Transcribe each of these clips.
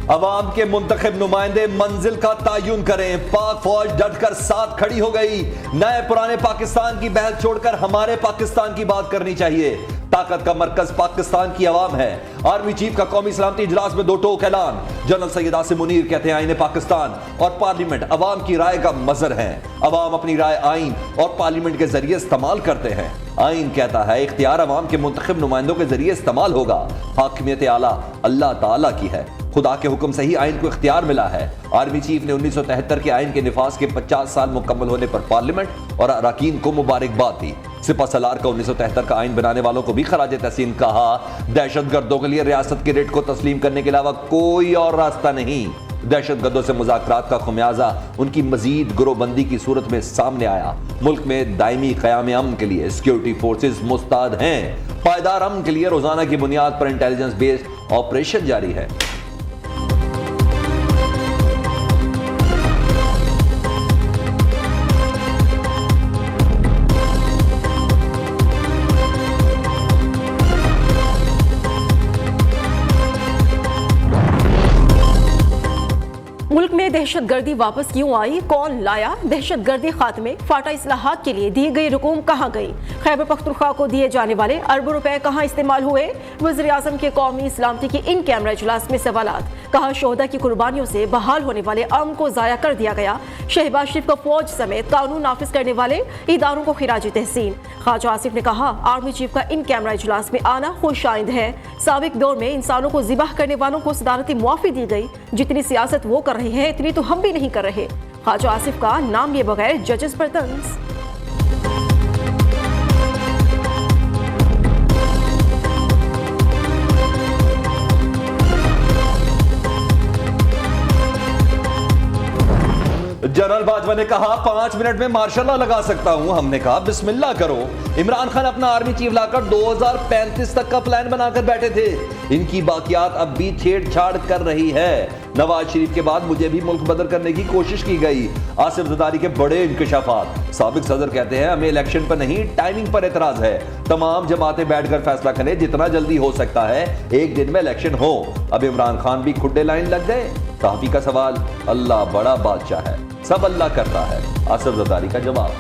अवाम के मुंतखब नुमाइंदे मंजिल का तयन करें। पाक फौज डटकर साथ खड़ी हो गई। नए पुराने पाकिस्तान की बहस छोड़कर हमारे पाकिस्तान की बात करनी चाहिए। ताकत का मरकज पाकिस्तान की अवाम है। आर्मी चीफ का कौमी सलामती इजलास में दो टोक ऐलान। जनरल सैयद आसिम मुनीर कहते हैं आईन पाकिस्तान और पार्लियामेंट अवाम की राय का मजर है। अवाम अपनी राय आईन और पार्लियामेंट के जरिए इस्तेमाल करते हैं। आईन कहता है इख्तियार अवाम के मुंतखब नुमाइंदों के जरिए इस्तेमाल होगा। हाकिमियत आला अल्लाह ताला की है। खुदा के हुक्म से ही आइन को इख्तियार मिला है। आर्मी चीफ ने 1973 के आइन के निफाज के 50 साल मुकम्मल होने पर पार्लियामेंट और अरकान को मुबारकबाद दी। सिपा सलार का 1973 का आइन बनाने वालों को भी खराज तहसीन कहा। दहशतगर्दों के लिए रियासत के रेट को तस्लीम करने के अलावा कोई और रास्ता नहीं। दहशतगर्दों से मुज़ाकरात का खुमियाजा उनकी मजीद गिरोहबंदी की सूरत में सामने आया। मुल्क में दायमी क़याम अमन के लिए सिक्योरिटी फोर्सेज मुस्तैद हैं। पायदार अमन के लिए रोजाना की बुनियाद पर इंटेलिजेंस बेस्ड ऑपरेशन जारी है। मुल्क में दहशतगर्दी वापस क्यों आई, कौन लाया? दहशतगर्दी खात्मे फाटा इस्लाहात के लिए दी गई रकूम कहाँ गई? खैबर पख्तूनख्वा को दिए जाने वाले अरबों रुपए कहाँ इस्तेमाल हुए? वज़ीर आज़म के कौमी सलामती की इन कैमरा इजलास में सवालात। कहा शोहदा की कुर्बानियों से बहाल होने वाले अमन को ज़ाया कर दिया गया। शहबाज शरीफ को फौज समेत कानून नाफिज करने वाले इदारों को खिराज तहसीन। ख्वाजा आसिफ ने कहा आर्मी चीफ का इन कैमरा इजलास में आना खुशाइंद है। साबिक दौर में इंसानों को ज़िबाह करने वालों को सदारती मुआफ़ी दी गई। जितनी सियासत वो कर रहे हैं इतनी तो हम भी नहीं कर रहे। ख्वाजा आसिफ का नाम लिए बगैर जजेस पर तंज। जनरल बाजवा ने कहा 5 मिनट में मार्शल लगा सकता हूं। हमने कहा बिस्मिल्लाह करो। इमरान खान अपना आर्मी चीफ लाकर 2035 तक का प्लान बनाकर बैठे थे। इनकी बाकियात अब भी छेड़छाड़ कर रही है। नवाज शरीफ के बाद मुझे भी मुल्क बदल करने की कोशिश की गई। आसिफ जरदारी के बड़े इंकशाफात। साबिक सदर कहते हैं हमें इलेक्शन पर नहीं टाइमिंग पर एतराज है। तमाम जमातें बैठकर फैसला करें जितना जल्दी हो सकता है एक दिन में इलेक्शन हो। अब इमरान खान भी खुड्डे लाइन लग गए। काफी का सवाल अल्लाह बड़ा बादशाह है, सब अल्लाह करता है। आसिफ जरदारी का जवाब।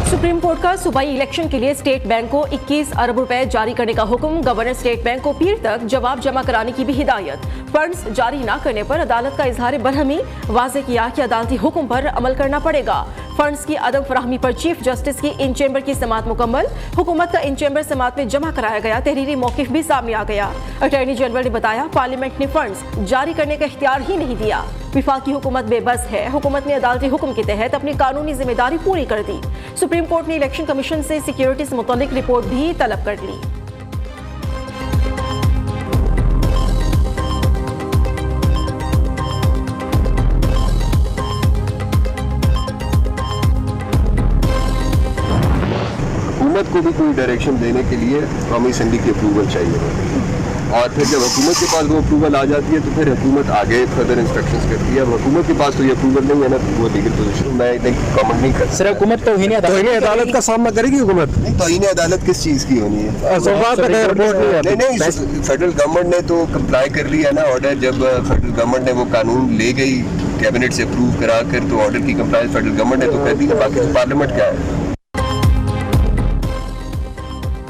सुप्रीम कोर्ट का सूबाई इलेक्शन के लिए स्टेट बैंक को 21 अरब रुपए जारी करने का हुक्म। गवर्नर स्टेट बैंक को पीर तक जवाब जमा कराने की भी हिदायत। फंड्स जारी न करने पर अदालत का इजहार बरहमी। वाज़े किया कि अदालती हुक्म पर अमल करना पड़ेगा। फंड्स की अदम फराहमी पर चीफ जस्टिस की इन चैम्बर की समाअत मुकम्मल। हुकूमत का इन चैम्बर समाअत में जमा कराया गया तहरीरी मौकिफ भी सामने आ गया। अटॉर्नी जनरल ने बताया पार्लियामेंट ने फंड्स जारी करने का इख्तियार ही नहीं दिया। विफाकी हुकूमत बेबस है। हुकूमत ने अदालती हुक्म के तहत अपनी कानूनी जिम्मेदारी पूरी कर दी। सुप्रीम कोर्ट ने इलेक्शन कमीशन से सिक्योरिटी से मुतल्लिक रिपोर्ट भी तलब कर ली। हुकूमत को भी कोई डायरेक्शन देने के लिए कौमी असेंबली की अप्रूवल चाहिए और फिर जब हुकूमत के पास वो अप्रूवल आ जाती है तो फिर हुकूमत आगे फर्दर इंस्ट्रक्शंस करती है। अब हुकूमत के पास तो ये अप्रूवल नहीं है ना, वो लीगल पोजीशन मैं कमेंट नहीं कर सर। हुकूमत तौहीन अदालत का सामना करेगी। हुकूमत तौहीन अदालत किस चीज़ की होनी है? नहीं, फेडरल गवर्नमेंट ने तो कंप्लाई कर लिया ना ऑर्डर। जब फेडरल गवर्नमेंट ने वो कानून ले गई कैबिनेट से अप्रूव करा कर तो ऑर्डर की कंप्लायंस फेडरल गवर्नमेंट ने तो कर दी ना। बाकी तो पार्लियामेंट क्या है।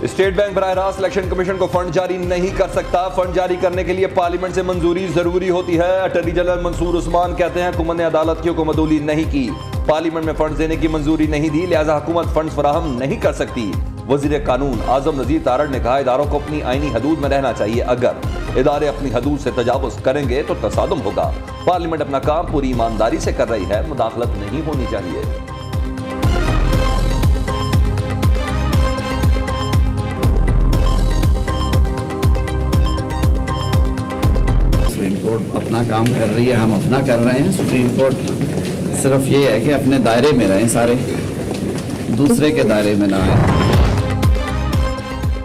स्टेट बैंक बराह रास्त इलेक्शन कमीशन को फंड जारी नहीं कर सकता। फंड जारी करने के लिए पार्लियामेंट से मंजूरी जरूरी होती है। अटॉर्नी जनरल मंसूर उस्मान कहते हैं हुकूमत ने अदालत की हुक्मदूली नहीं की। पार्लियामेंट में फंड देने की मंजूरी नहीं दी, लिहाजा हुकूमत फंड फराहम नहीं कर सकती। वजीर कानून आजम नजीर तारड़ ने कहा इदारों को अपनी आईनी हदूद में रहना चाहिए। अगर इदारे अपनी हदूद से तजावुज करेंगे तो तसादुम होगा। पार्लियामेंट अपना काम पूरी ईमानदारी से कर रही है, मुदाखलत नहीं होनी चाहिए। अपना काम कर रही है, हम अपना कर रहे हैं। सुप्रीम कोर्ट सिर्फ ये है कि अपने दायरे में रहें, सारे दूसरे के दायरे में ना आए।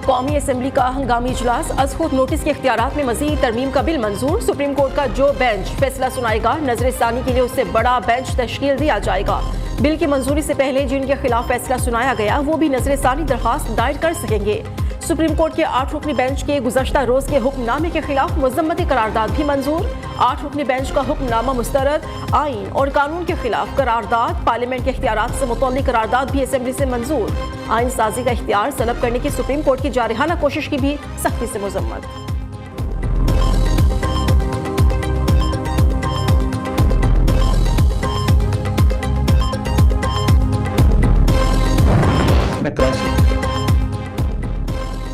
कौमी असेंबली का हंगामी इजलास। अज खुद नोटिस के इख्तियारात में मजीद तरमीम का बिल मंजूर। सुप्रीम कोर्ट का जो बेंच फैसला सुनाएगा नजरसानी के लिए उससे बड़ा बेंच तश्कील दिया जाएगा। बिल की मंजूरी से पहले जिनके खिलाफ फैसला सुनाया गया वो भी नजरसानी दरखास्त दायर कर सकेंगे। सुप्रीम कोर्ट के 8 रुकनी बेंच के गुज़श्ता रोज के हुक्मनामे के खिलाफ मुज़म्मती करारदाद भी मंजूर। 8 रुकनी बेंच का हुक्मनामा मुस्तरद, आइन और कानून के खिलाफ करारदाद, पार्लियामेंट के इख्तियारात से मुतल्लिक़ करारदाद भी असेंबली से मंजूर। आइन साजी का इख्तियार तलब करने की सुप्रीम कोर्ट की जारहाना कोशिश की भी सख्ती से मजम्मत।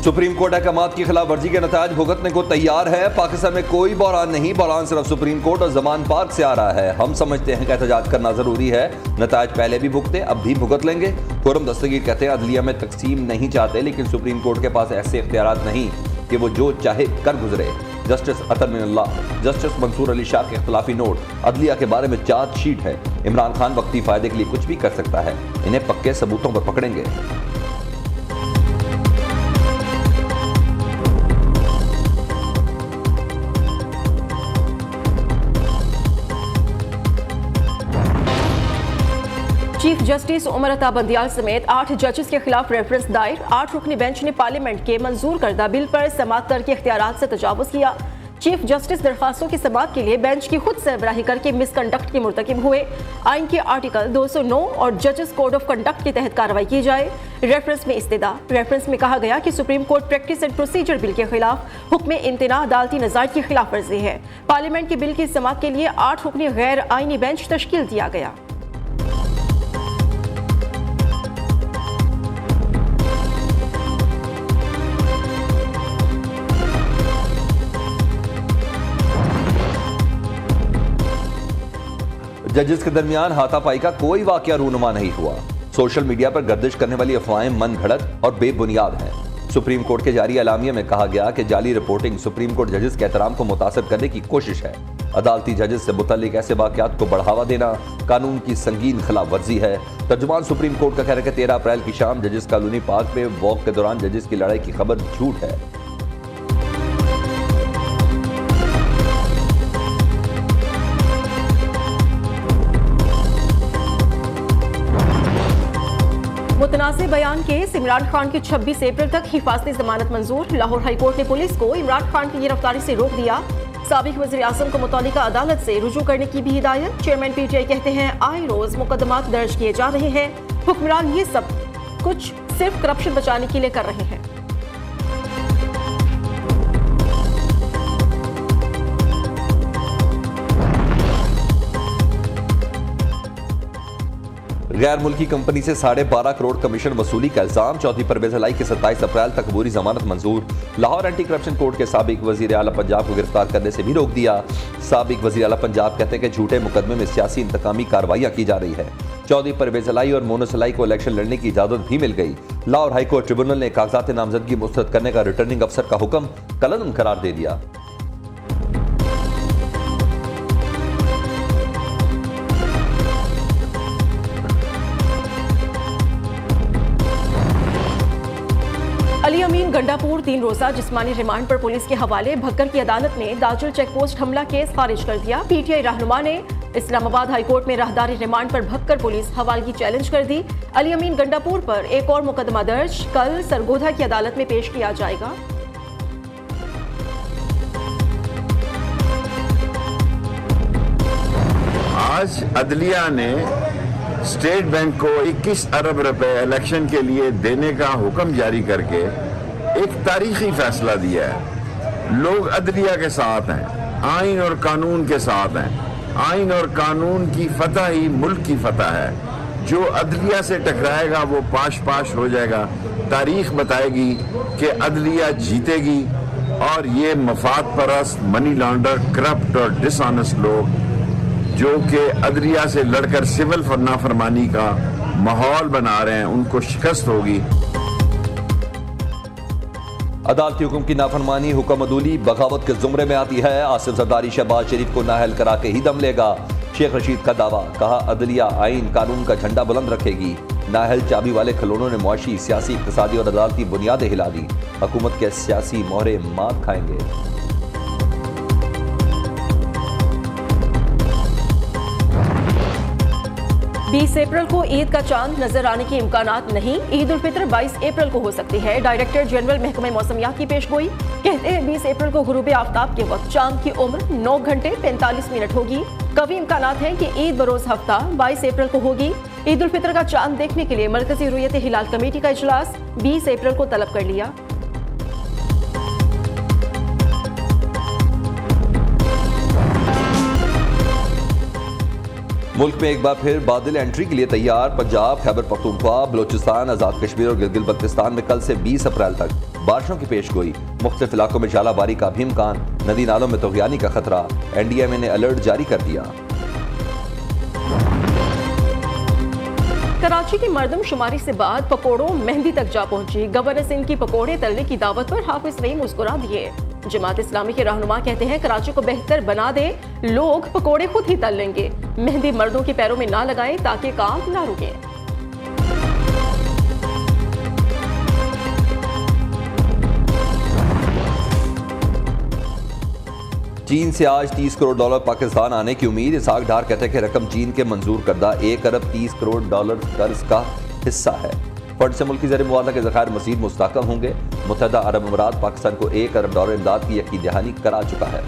सुप्रीम कोर्ट अहकामात की खिलाफ वर्जी के नताज भुगतने को तैयार है। पाकिस्तान में कोई बहरान नहीं, बहरान सिर्फ सुप्रीम कोर्ट और जमान पार्क से आ रहा है। हम समझते हैं कि एहतजाज करना जरूरी है। नताज पहले भी भुगते, अब भी भुगत लेंगे। खुर्रम दस्तगीर कहते हैं अदलिया में तकसीम नहीं चाहते, लेकिन सुप्रीम कोर्ट के पास ऐसे इख्तियारात नहीं कि वो जो चाहे कर गुजरे। जस्टिस अतर मिनल्लाह, जस्टिस मंसूर अली शाह के इख्तिलाफी नोट, अदलिया के बारे में चार्जशीट है। इमरान खान वक्ती फायदे के लिए कुछ भी कर सकता है, इन्हें पक्के सबूतों पर पकड़ेंगे। चीफ जस्टिस उमर अता बंदियाल समेत 8 जजेस के खिलाफ रेफरेंस दायर। 8 रुकनी बेंच ने पार्लियामेंट के मंजूर करदा बिल पर समाअत करके इख्तियारात से तजावुज किया। चीफ जस्टिस दरखास्तों की समाअत के लिए बेंच की खुद सरबराही करके मिसकंडक्ट के मुर्तकिब हुए। आइन के आर्टिकल 209 और जजेस कोड ऑफ कंडक्ट के तहत कार्रवाई की जाए। रेफरेंस में इस्तेदा, रेफरेंस में कहा गया कि supreme court practice and procedure bill के खिलाफ हुक्म इम्तना अदालती नज़ारत की खिलाफ वर्जी है। पार्लियामेंट के बिल की समाअत के लिए 8 रुकनी गैर आइनी बेंच तश्कील दिया गया। जजेस के दरमियान हाथापाई का कोई वाकया रूनुमा नहीं हुआ। सोशल मीडिया पर गर्दिश करने वाली अफवाहें मन घड़त और बेबुनियाद हैं। सुप्रीम कोर्ट के जारी एलामिया में कहा गया कि जाली रिपोर्टिंग सुप्रीम कोर्ट जजेस के एहतराम को मुतासर करने की कोशिश है। अदालती जजेस से मुतल्लिक ऐसे वाकयात को बढ़ावा देना कानून की संगीन खिलाफ वर्जी है। तर्जुमान सुप्रीम कोर्ट का कहना है कि 13 अप्रैल की शाम जजेस कॉलोनी पार्क में वॉक के दौरान जजेस की लड़ाई की खबर झूठ है। मुतनाज़े बयान केस, इमरान खान की 26 अप्रैल तक हिफाजती जमानत मंजूर। लाहौर हाईकोर्ट ने पुलिस को इमरान खान की गिरफ्तारी से रोक दिया। साबिक वज़ीर आज़म को मुतल्लिका अदालत से रुजू करने की भी हिदायत। चेयरमैन PTI कहते हैं आए रोज मुकदमात दर्ज किए जा रहे हैं। हुक्मरान ये सब कुछ सिर्फ करप्शन बचाने के लिए कर रहे हैं। गैर मुल्की कंपनी से 12.5 करोड़ कमीशन वसूली का इल्जाम। चौथी परवेज लाई की 27 अप्रैल तक अबूरी जमानत मंजूर। लाहौर एंटी करप्शन कोर्ट के साबिक वजीर आला पंजाब को गिरफ्तार करने से भी रोक दिया। साबिक वजीर आला पंजाब कहते हैं कि झूठे मुकदमे में सियासी इंतकामी कार्रवाइयां की जा रही है। चौधरी परवेज लाई और मोनस लाई को इलेक्शन लड़ने की इजाजत भी मिल गई। लाहौर हाईकोर्ट ट्रिब्यूनल ने कागजात नामजदगी मुस्तरद करने का रिटर्निंग अफसर का हुक्म कलअदम करार दे दिया। अली अमीन गंडापुर 3 रोजा जिस्मानी रिमांड पर पुलिस के हवाले। भक्कर की अदालत ने दाजुल चेकपोस्ट हमला केस खारिज कर दिया। PTI रहनुमा ने इस्लामाबाद हाईकोर्ट में राहदारी रिमांड पर भक्कर पुलिस हवालगी चैलेंज कर दी। अली अमीन गंडापुर पर एक और मुकदमा दर्ज, कल सरगोधा की अदालत में पेश किया जाएगा। आज अदलिया ने स्टेट बैंक को 21 अरब रुपए इलेक्शन के लिए देने का हुक्म जारी करके एक तारीखी फैसला दिया है। लोग अदलिया के साथ हैं, आइन और कानून के साथ हैं। आइन और कानून की फतह ही मुल्क की फतह है। जो अदलिया से टकराएगा वो पाश पाश हो जाएगा। तारीख बताएगी कि अदलिया जीतेगी और ये मफाद परस्त, मनी लॉन्डर, करप्ट और डिसऑनेस्ट लोग जो कि अदलिया से लड़कर सिविल नाफरमानी का माहौल बना रहे हैं, उनको शिकस्त होगी। अदालती हुक्म की नाफरमानी, हुक्म अदूली बगावत के जुमरे में आती है। आसिफ जरदारी शहबाज शरीफ को नाअहल करा के ही दम लेगा। शेख रशीद का दावा, कहा अदलिया आइन कानून का झंडा बुलंद रखेगी। नाअहल चाबी वाले खिलौनों ने मुआशी, सियासी, इक्तिसादी और अदालती बुनियादें हिला दी। हुकूमत के सियासी मोहरे मात खाएंगे। 20 अप्रैल को ईद का चांद नजर आने के इम्कानात नहीं, ईद उल फितर 22 अप्रैल को हो सकती है। डायरेक्टर जनरल महकमे मौसमियात की पेशगोई, कहते हैं 20 अप्रैल को गुरूब आफ्ताब के वक्त चांद की उम्र 9 घंटे 45 मिनट होगी। कभी इम्कानात है कि ईद बरोज हफ्ता 22 अप्रैल को होगी। ईद उल फितर का चांद देखने के लिए मरकजी रुयत हिलाल कमेटी का इजलास 20 अप्रैल को तलब कर लिया। मुल्क में एक बार फिर बादल एंट्री के लिए तैयार। पंजाब, खैबर पख्तूनख्वा, बलोचिस्तान, आजाद कश्मीर और गिलगित बल्तिस्तान में कल से 20 अप्रैल तक बारिशों की पेशगोई। मुख्तलिफ इलाकों में झालाबारी का भी इम्कान। नदी नालों में तगयानी का खतरा। NDMA ने अलर्ट जारी कर दिया। कराची की मरदमशुमारी से बाद पकोड़ों मेहंदी तक जा पहुंची। गवर्नर सिंध की पकोड़े तलने की दावत पर हाफिज सईद मुस्कुरा दिए। जमात इस्लामी के रहनुमा कहते हैं कराची को बेहतर बना दे, लोग पकोड़े खुद ही तल लेंगे। मेहंदी मर्दों के पैरों में ना लगाएं ताकि काम ना रुके। चीन से आज $30 करोड़ पाकिस्तान आने की उम्मीद। इसहाक डार कहते हैं कि रकम चीन के मंजूर करदा $1 अरब 30 करोड़ कर्ज का हिस्सा है। फंड से मुल्की ज़र मुआवजा के ज़खायर मज़ीद मुस्तहकम होंगे। मुत्तहदा अरब अमीरात पाकिस्तान को $1 अरब इमदाद की यकीन दहानी करा चुका है।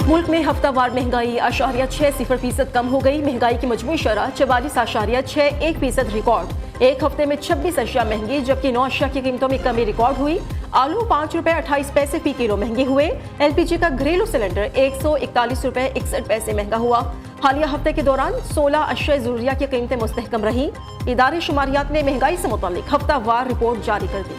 मुल्क में हफ्तावार महंगाई 8.60% कम हो गई। महंगाई की मजमूई शरह 44.61% रिकॉर्ड। एक हफ्ते में 26 अशिया महंगी, जबकि 9 अशिया की कीमतों में कमी रिकॉर्ड हुई। आलू ₹5.28 फी किलो महंगे हुए। LPG का घरेलू सिलेंडर ₹141.61 महंगा हुआ। हालिया हफ्ते के दौरान 16 अशिया ज़रूरिया की कीमतें मुस्तहकम रही। इदारे शुमारियात ने महंगाई से मुतालिक हफ्तावार रिपोर्ट जारी कर दी।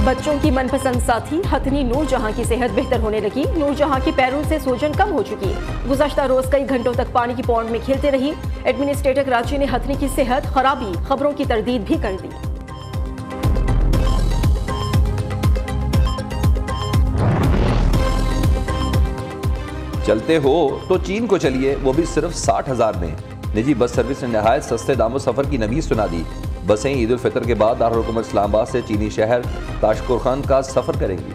बच्चों की मनपसंद साथी हथनी नूरजहां की सेहत बेहतर होने लगी। नूरजहां की पैरों से सूजन कम हो चुकी। गुज़श्ता रोज कई घंटों तक पानी की पौंड में खेलते रही। एडमिनिस्ट्रेटर कराची ने हथनी की सेहत खराबी खबरों की तरदीद भी कर दी। चलते हो तो चीन को चलिए, वो भी सिर्फ 60,000 में। निजी बस सर्विस ने नहायत सस्ते दामों सफर की नवीद सुना दी। बसें ईद उल फितर के बाद दारुल हुकूमत इस्लामाबाद से चीनी शहर ताशकुरखान का सफर करेंगी।